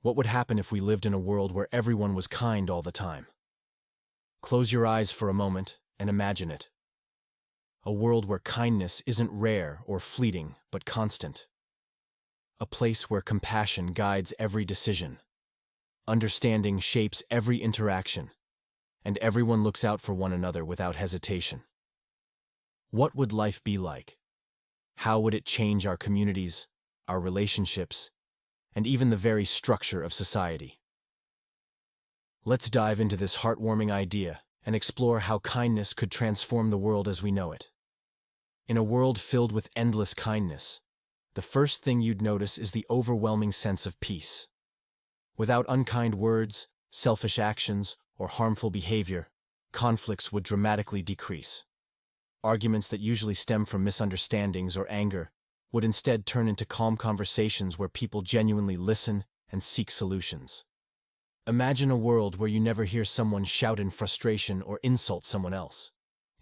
What would happen if we lived in a world where everyone was kind all the time? Close your eyes for a moment and imagine it. A world where kindness isn't rare or fleeting, but constant. A place where compassion guides every decision. Understanding shapes every interaction, and everyone looks out for one another without hesitation. What would life be like? How would it change our communities, our relationships, and even the very structure of society? Let's dive into this heartwarming idea and explore how kindness could transform the world as we know it. In a world filled with endless kindness, the first thing you'd notice is the overwhelming sense of peace. Without unkind words, selfish actions, or harmful behavior, conflicts would dramatically decrease. Arguments that usually stem from misunderstandings or anger would instead turn into calm conversations where people genuinely listen and seek solutions. Imagine a world where you never hear someone shout in frustration or insult someone else.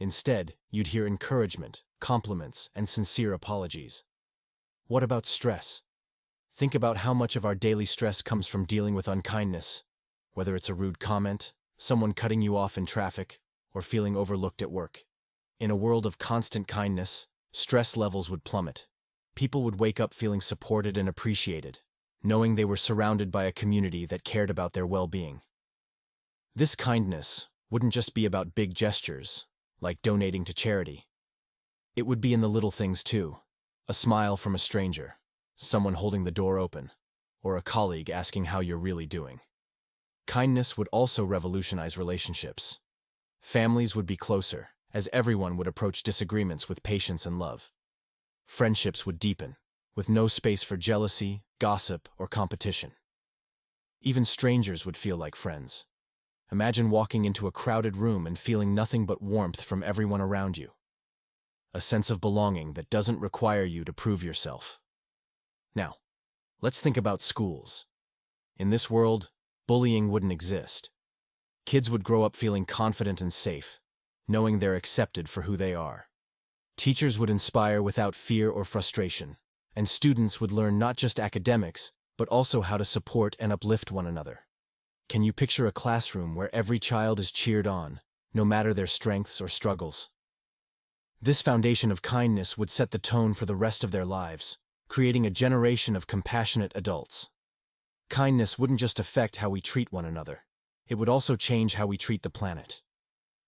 Instead, you'd hear encouragement, compliments, and sincere apologies. What about stress? Think about how much of our daily stress comes from dealing with unkindness, whether it's a rude comment, someone cutting you off in traffic, or feeling overlooked at work. In a world of constant kindness, stress levels would plummet. People would wake up feeling supported and appreciated, knowing they were surrounded by a community that cared about their well-being. This kindness wouldn't just be about big gestures, like donating to charity. It would be in the little things too. A smile from a stranger, someone holding the door open, or a colleague asking how you're really doing. Kindness would also revolutionize relationships. Families would be closer, as everyone would approach disagreements with patience and love. Friendships would deepen, with no space for jealousy, gossip, or competition. Even strangers would feel like friends. Imagine walking into a crowded room and feeling nothing but warmth from everyone around you. A sense of belonging that doesn't require you to prove yourself. Now, let's think about schools. In this world, bullying wouldn't exist. Kids would grow up feeling confident and safe, knowing they're accepted for who they are. Teachers would inspire without fear or frustration, and students would learn not just academics, but also how to support and uplift one another. Can you picture a classroom where every child is cheered on, no matter their strengths or struggles? This foundation of kindness would set the tone for the rest of their lives, creating a generation of compassionate adults. Kindness wouldn't just affect how we treat one another, it would also change how we treat the planet.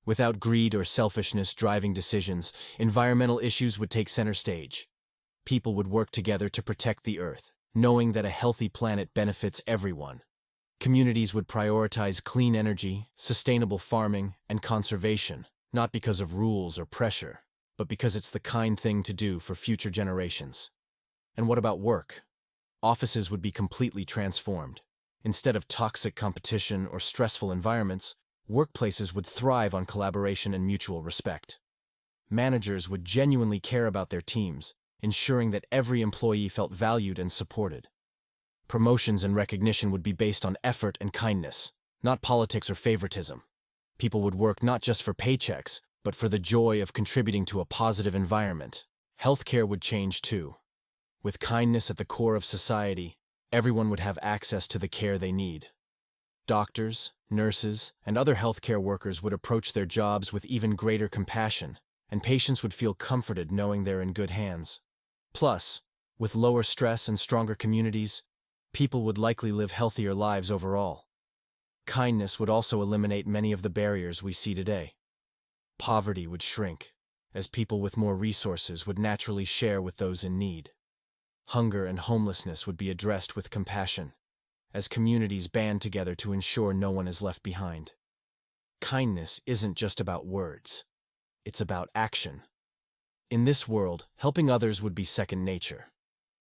Without greed or selfishness driving decisions, environmental issues would take center stage. People would work together to protect the Earth, knowing that a healthy planet benefits everyone. Communities would prioritize clean energy, sustainable farming, and conservation, not because of rules or pressure, but because it's the kind thing to do for future generations. And what about work? Offices would be completely transformed. Instead of toxic competition or stressful environments, workplaces would thrive on collaboration and mutual respect. Managers would genuinely care about their teams, ensuring that every employee felt valued and supported. Promotions and recognition would be based on effort and kindness, not politics or favoritism. People would work not just for paychecks, but for the joy of contributing to a positive environment. Healthcare would change too. With kindness at the core of society, everyone would have access to the care they need. Doctors, nurses, and other healthcare workers would approach their jobs with even greater compassion, and patients would feel comforted knowing they're in good hands. Plus, with lower stress and stronger communities, people would likely live healthier lives overall. Kindness would also eliminate many of the barriers we see today. Poverty would shrink, as people with more resources would naturally share with those in need. Hunger and homelessness would be addressed with compassion, as communities band together to ensure no one is left behind. Kindness isn't just about words, it's about action. In this world, helping others would be second nature.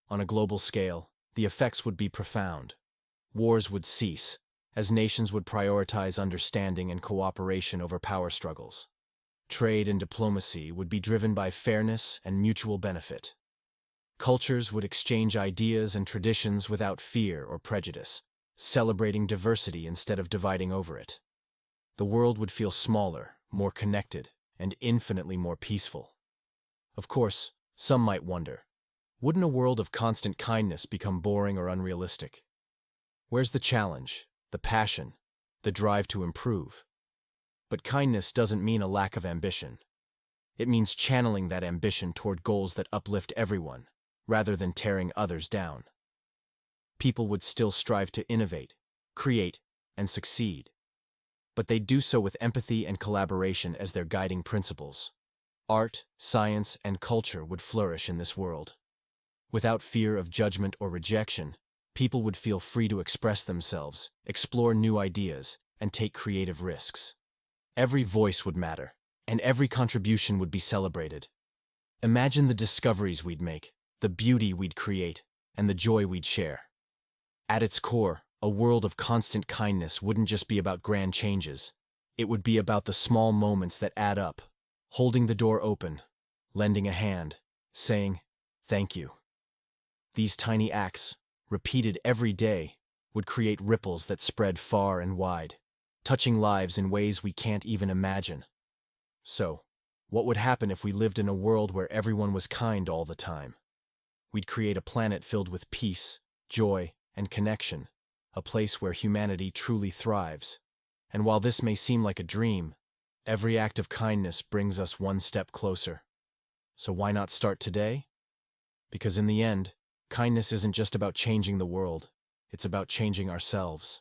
On a global scale, the effects would be profound. Wars would cease, as nations would prioritize understanding and cooperation over power struggles. Trade and diplomacy would be driven by fairness and mutual benefit. Cultures would exchange ideas and traditions without fear or prejudice, celebrating diversity instead of dividing over it. The world would feel smaller, more connected, and infinitely more peaceful. Of course, some might wonder, wouldn't a world of constant kindness become boring or unrealistic? Where's the challenge, the passion, the drive to improve? But kindness doesn't mean a lack of ambition. It means channeling that ambition toward goals that uplift everyone, rather than tearing others down. People would still strive to innovate, create, and succeed. But they do so with empathy and collaboration as their guiding principles. Art, science, and culture would flourish in this world. Without fear of judgment or rejection, people would feel free to express themselves, explore new ideas, and take creative risks. Every voice would matter, and every contribution would be celebrated. Imagine the discoveries we'd make, the beauty we'd create, and the joy we'd share. At its core, a world of constant kindness wouldn't just be about grand changes. It would be about the small moments that add up, holding the door open, lending a hand, saying, "Thank you." These tiny acts, repeated every day, would create ripples that spread far and wide, touching lives in ways we can't even imagine. So, what would happen if we lived in a world where everyone was kind all the time? We'd create a planet filled with peace, joy, and connection, a place where humanity truly thrives. And while this may seem like a dream, every act of kindness brings us one step closer. So why not start today? Because in the end, kindness isn't just about changing the world, it's about changing ourselves.